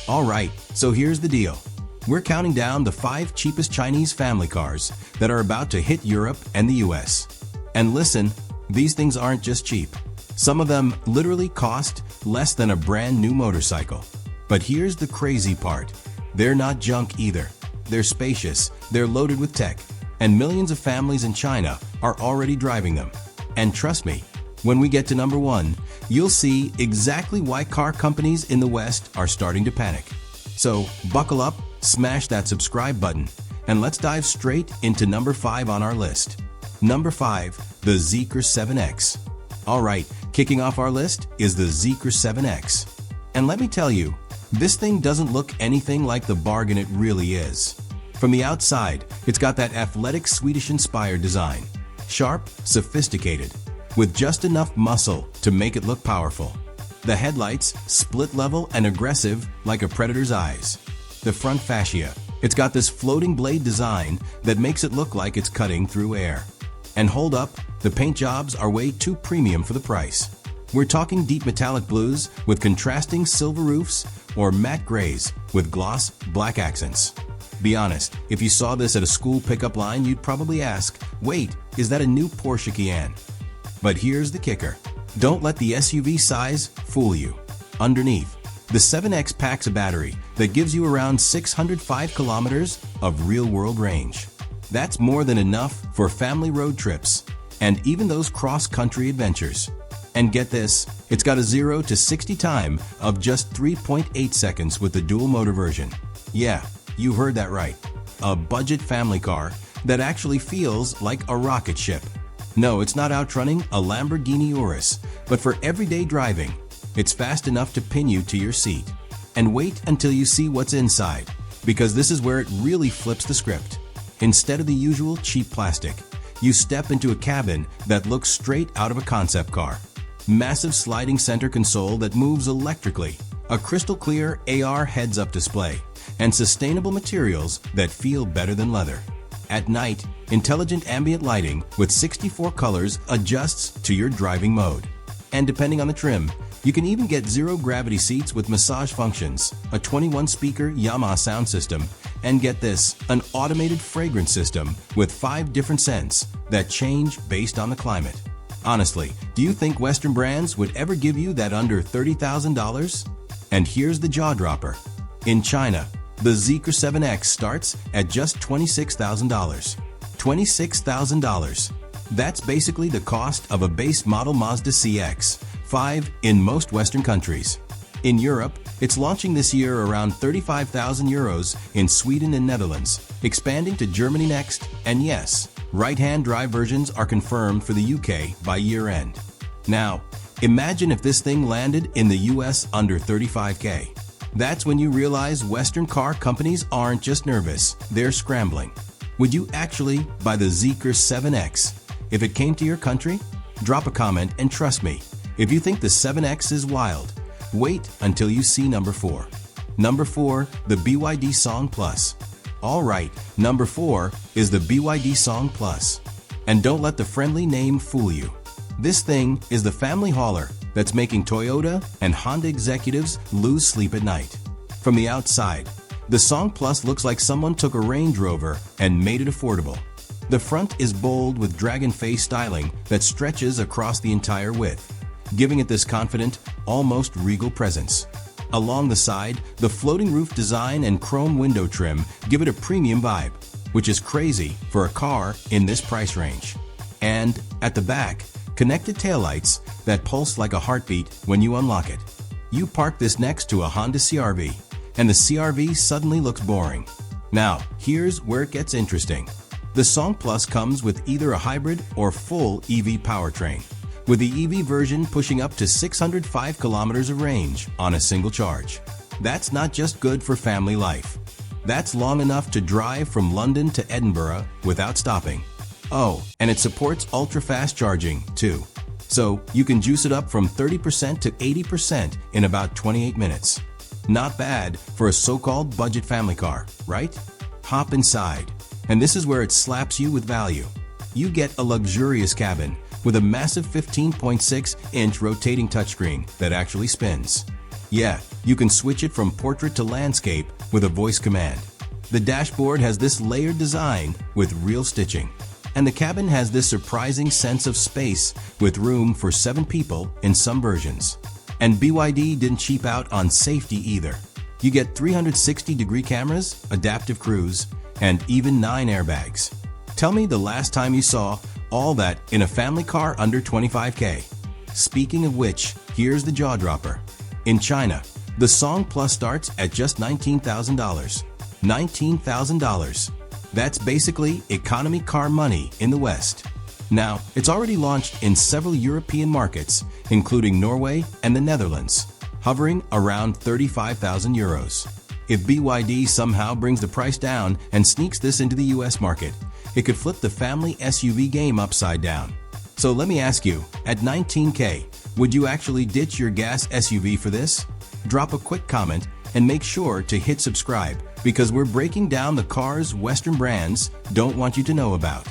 Alright, so here's the deal. We're counting down the 5 cheapest Chinese family cars that are about to hit Europe and the US. And listen, these things aren't just cheap. Some of them literally cost less than a brand new motorcycle. But here's the crazy part. They're not junk either. They're spacious, they're loaded with tech, and millions of families in China are already driving them. And trust me, when we get to number 1, you'll see exactly why car companies in the West are starting to panic. So buckle up, smash that subscribe button, and let's dive straight into number 5 on our list. Number 5, the Zeekr 7X. Alright, kicking off our list is the Zeekr 7X. And let me tell you, this thing doesn't look anything like the bargain it really is. From the outside, it's got that athletic Swedish-inspired design. Sharp, sophisticated, with just enough muscle to make it look powerful. The headlights, split level and aggressive like a predator's eyes. The front fascia, it's got this floating blade design that makes it look like it's cutting through air. And hold up, the paint jobs are way too premium for the price. We're talking deep metallic blues with contrasting silver roofs or matte grays with gloss black accents. Be honest, if you saw this at a school pickup line, you'd probably ask, wait, is that a new Porsche Cayenne? But here's the kicker. Don't let the SUV size fool you. Underneath, the 7X packs a battery that gives you around 605 kilometers of real-world range. That's more than enough for family road trips and even those cross-country adventures. And get this, it's got a 0 to 60 time of just 3.8 seconds with the dual motor version. Yeah, you heard that right. A budget family car that actually feels like a rocket ship. No, it's not outrunning a Lamborghini Urus, but for everyday driving, it's fast enough to pin you to your seat. And wait until you see what's inside, because this is where it really flips the script. Instead of the usual cheap plastic, you step into a cabin that looks straight out of a concept car. Massive sliding center console that moves electrically, a crystal clear AR heads-up display, and sustainable materials that feel better than leather. At night, intelligent ambient lighting with 64 colors adjusts to your driving mode. And depending on the trim, you can even get zero-gravity seats with massage functions, a 21-speaker Yamaha sound system, and get this, an automated fragrance system with 5 different scents that change based on the climate. Honestly, do you think Western brands would ever give you that under $30,000? And here's the jaw-dropper. In China, the Zeekr 7X starts at just $26,000. $26,000. That's basically the cost of a base model Mazda CX-5 in most Western countries. In Europe, it's launching this year around 35,000 euros in Sweden and Netherlands, expanding to Germany next, and yes, right-hand drive versions are confirmed for the UK by year-end. Now, imagine if this thing landed in the US under $35K. That's when you realize Western car companies aren't just nervous, they're scrambling. Would you actually buy the Zeekr 7X if it came to your country? Drop a comment and trust me, if you think the 7X is wild, wait until you see number 4. Number 4, the BYD Song Plus. Alright, number 4 is the BYD Song Plus. And don't let the friendly name fool you. This thing is the family hauler that's making Toyota and Honda executives lose sleep at night. From the outside, the Song Plus looks like someone took a Range Rover and made it affordable. The front is bold with dragon face styling that stretches across the entire width, giving it this confident, almost regal presence. Along the side, the floating roof design and chrome window trim give it a premium vibe, which is crazy for a car in this price range. And at the back, connected taillights that pulse like a heartbeat when you unlock it. You park this next to a Honda CR-V, and the CR-V suddenly looks boring. Now, here's where it gets interesting. The Song Plus comes with either a hybrid or full EV powertrain, with the EV version pushing up to 605 kilometers of range on a single charge. That's not just good for family life. That's long enough to drive from London to Edinburgh without stopping. Oh, and it supports ultra-fast charging, too. So you can juice it up from 30% to 80% in about 28 minutes. Not bad for a so-called budget family car, right? Hop inside, and this is where it slaps you with value. You get a luxurious cabin with a massive 15.6-inch rotating touchscreen that actually spins. Yeah, you can switch it from portrait to landscape with a voice command. The dashboard has this layered design with real stitching. And the cabin has this surprising sense of space with room for 7 people in some versions. And BYD didn't cheap out on safety either. You get 360-degree cameras, adaptive cruise, and even 9 airbags. Tell me the last time you saw all that in a family car under 25K. Speaking of which, here's the jaw dropper. In China, the Song Plus starts at just $19,000. $19,000. That's basically economy car money in the West. Now, it's already launched in several European markets, including Norway and the Netherlands, hovering around 35,000 euros. If BYD somehow brings the price down and sneaks this into the US market, it could flip the family SUV game upside down. So let me ask you, at 19K, would you actually ditch your gas SUV for this? Drop a quick comment and make sure to hit subscribe, because we're breaking down the cars Western brands don't want you to know about.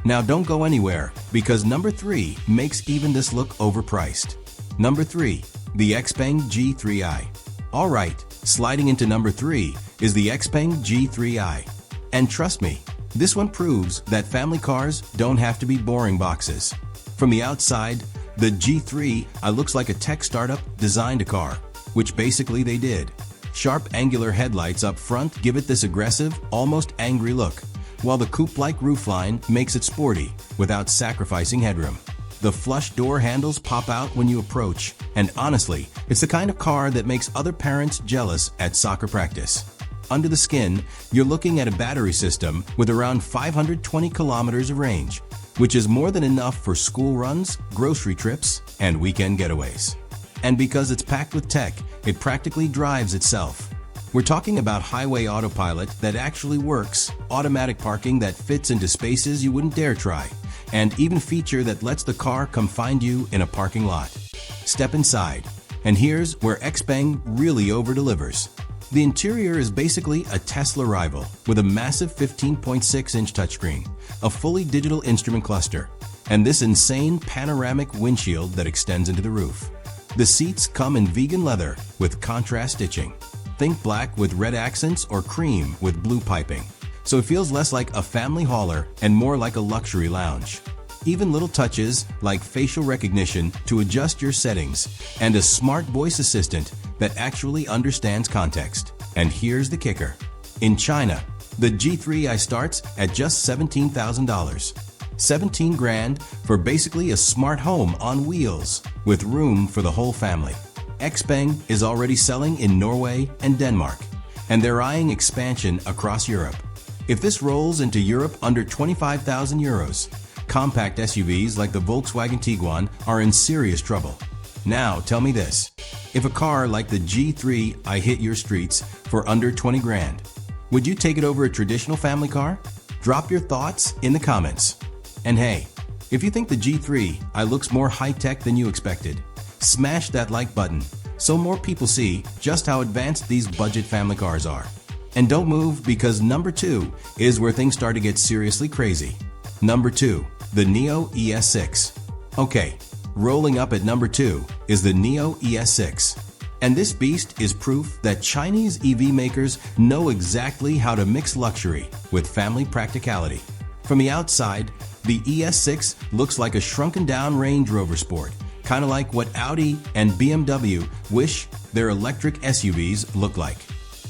Now don't go anywhere, because number 3 makes even this look overpriced. Number 3. The XPeng G3i. Alright, sliding into number 3 is the XPeng G3i. And trust me, this one proves that family cars don't have to be boring boxes. From the outside, the G3i looks like a tech startup designed a car, which basically they did. Sharp angular headlights up front give it this aggressive, almost angry look, while the coupe-like roofline makes it sporty without sacrificing headroom. The flush door handles pop out when you approach, and honestly, it's the kind of car that makes other parents jealous at soccer practice. Under the skin, you're looking at a battery system with around 520 kilometers of range, which is more than enough for school runs, grocery trips, and weekend getaways. And because it's packed with tech, it practically drives itself. We're talking about highway autopilot that actually works, automatic parking that fits into spaces you wouldn't dare try, and even feature that lets the car come find you in a parking lot. Step inside, and here's where XPeng really over-delivers. The interior is basically a Tesla rival with a massive 15.6-inch touchscreen, a fully digital instrument cluster, and this insane panoramic windshield that extends into the roof. The seats come in vegan leather with contrast stitching. Think black with red accents or cream with blue piping. So it feels less like a family hauler and more like a luxury lounge. Even little touches like facial recognition to adjust your settings and a smart voice assistant that actually understands context. And here's the kicker. In China, the G3i starts at just $17,000. 17 grand for basically a smart home on wheels with room for the whole family. XPeng is already selling in Norway and Denmark, and they're eyeing expansion across Europe. If this rolls into Europe under 25,000 euros, compact SUVs like the Volkswagen Tiguan are in serious trouble. Now tell me this, if a car like the G3i hit your streets for under 20 grand, would you take it over a traditional family car? Drop your thoughts in the comments. And hey, if you think the G3i looks more high-tech than you expected, smash that like button so more people see just how advanced these budget family cars are. And don't move, because number 2 is where things start to get seriously crazy. Number 2, the Nio ES6. Okay, rolling up at number 2 is the Nio ES6. And this beast is proof that Chinese EV makers know exactly how to mix luxury with family practicality. From the outside, the ES6 looks like a shrunken-down Range Rover Sport, kind of like what Audi and BMW wish their electric SUVs look like.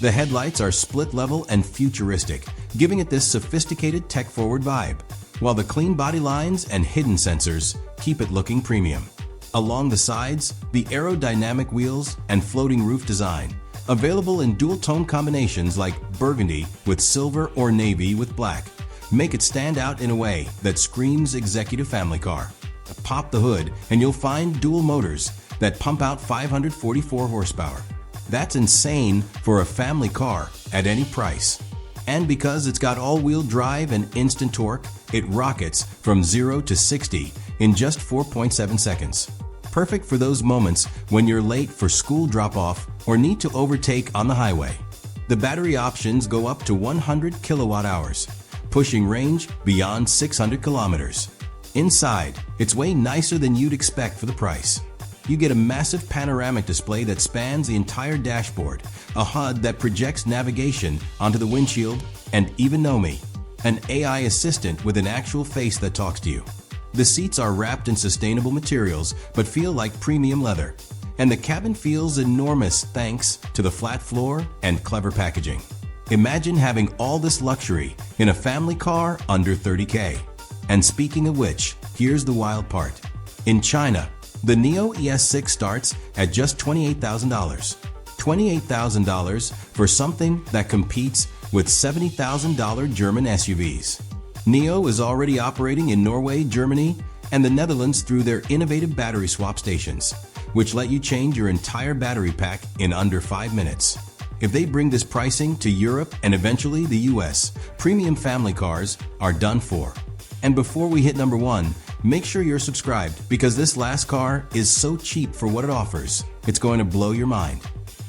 The headlights are split-level and futuristic, giving it this sophisticated tech-forward vibe, while the clean body lines and hidden sensors keep it looking premium. Along the sides, the aerodynamic wheels and floating roof design, available in dual-tone combinations like burgundy with silver or navy with black, make it stand out in a way that screams executive family car. Pop the hood and you'll find dual motors that pump out 544 horsepower. That's insane for a family car at any price. And because it's got all-wheel drive and instant torque, it rockets from 0 to 60 in just 4.7 seconds. Perfect for those moments when you're late for school drop-off or need to overtake on the highway. The battery options go up to 100 kilowatt hours, pushing range beyond 600 kilometers. Inside, it's way nicer than you'd expect for the price. you get a massive panoramic display that spans the entire dashboard, a HUD that projects navigation onto the windshield, and even Nomi, an AI assistant with an actual face that talks to you. The seats are wrapped in sustainable materials but feel like premium leather, and the cabin feels enormous thanks to the flat floor and clever packaging. Imagine having all this luxury in a family car under $30K. And speaking of which, here's the wild part. In China, the Nio ES6 starts at just $28,000. $28,000 for something that competes with $70,000 German SUVs. Nio is already operating in Norway, Germany, and the Netherlands through their innovative battery swap stations, which let you change your entire battery pack in under 5 minutes. If they bring this pricing to Europe and eventually the US, premium family cars are done for. And before we hit number 1, make sure you're subscribed because this last car is so cheap for what it offers, it's going to blow your mind.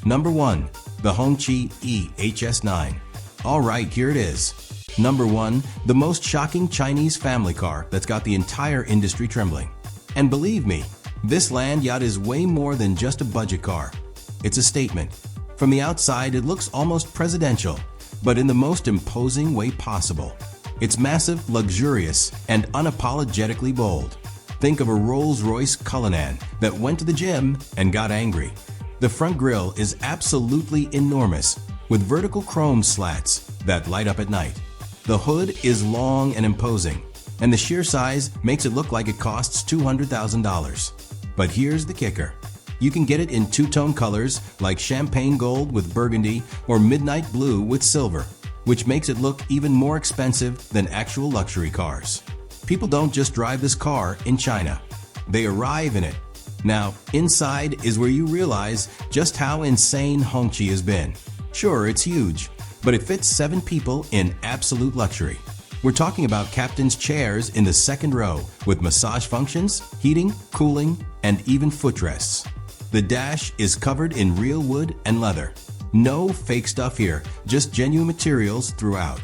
Number 1. The Hongqi E-HS9. Alright, here it is. Number 1. The most shocking Chinese family car that's got the entire industry trembling. And believe me, this land yacht is way more than just a budget car. It's a statement. From the outside, it looks almost presidential, but in the most imposing way possible. It's massive, luxurious, and unapologetically bold. Think of a Rolls-Royce Cullinan that went to the gym and got angry. The front grille is absolutely enormous, with vertical chrome slats that light up at night. The hood is long and imposing, and the sheer size makes it look like it costs $200,000. But here's the kicker. You can get it in two-tone colors like champagne gold with burgundy or midnight blue with silver, which makes it look even more expensive than actual luxury cars. People don't just drive this car in China. They arrive in it. Now, inside is where you realize just how insane Hongqi has been. Sure, it's huge, but it fits 7 people in absolute luxury. We're talking about captain's chairs in the second row with massage functions, heating, cooling, and even footrests. The dash is covered in real wood and leather. No fake stuff here, just genuine materials throughout.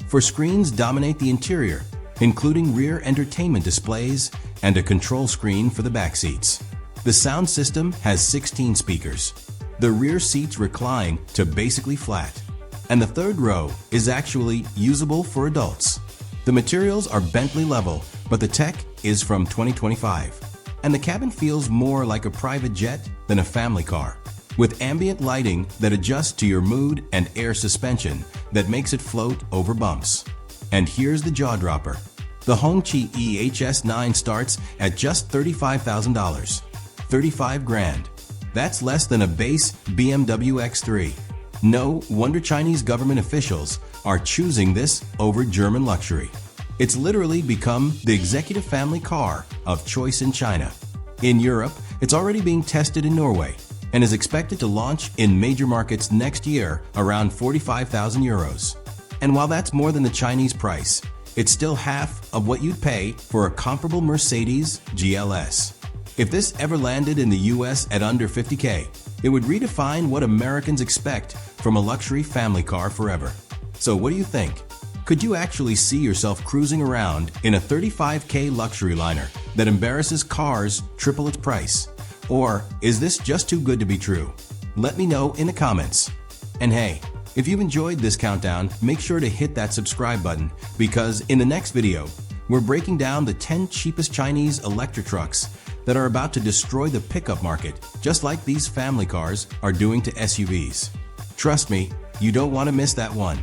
For screens dominate the interior, including rear entertainment displays and a control screen for the back seats. The sound system has 16 speakers. The rear seats recline to basically flat, and the third row is actually usable for adults. The materials are Bentley level, but the tech is from 2025. And the cabin feels more like a private jet than a family car, with ambient lighting that adjusts to your mood and air suspension that makes it float over bumps. And here's the jaw dropper. The Hongqi E-HS9 starts at just $35,000. 35 grand. That's less than a base BMW X3. No wonder Chinese government officials are choosing this over German luxury. It's literally become the executive family car of choice in China. In Europe, it's already being tested in Norway and is expected to launch in major markets next year around 45,000 euros. And while that's more than the Chinese price, it's still half of what you'd pay for a comparable Mercedes GLS. If this ever landed in the US at under 50K, it would redefine what Americans expect from a luxury family car forever. So what do you think? Could you actually see yourself cruising around in a 35K luxury liner that embarrasses cars triple its price? Or is this just too good to be true? Let me know in the comments. And hey, if you've enjoyed this countdown, make sure to hit that subscribe button because in the next video, we're breaking down the 10 cheapest Chinese electric trucks that are about to destroy the pickup market, just like these family cars are doing to SUVs. Trust me, you don't want to miss that one.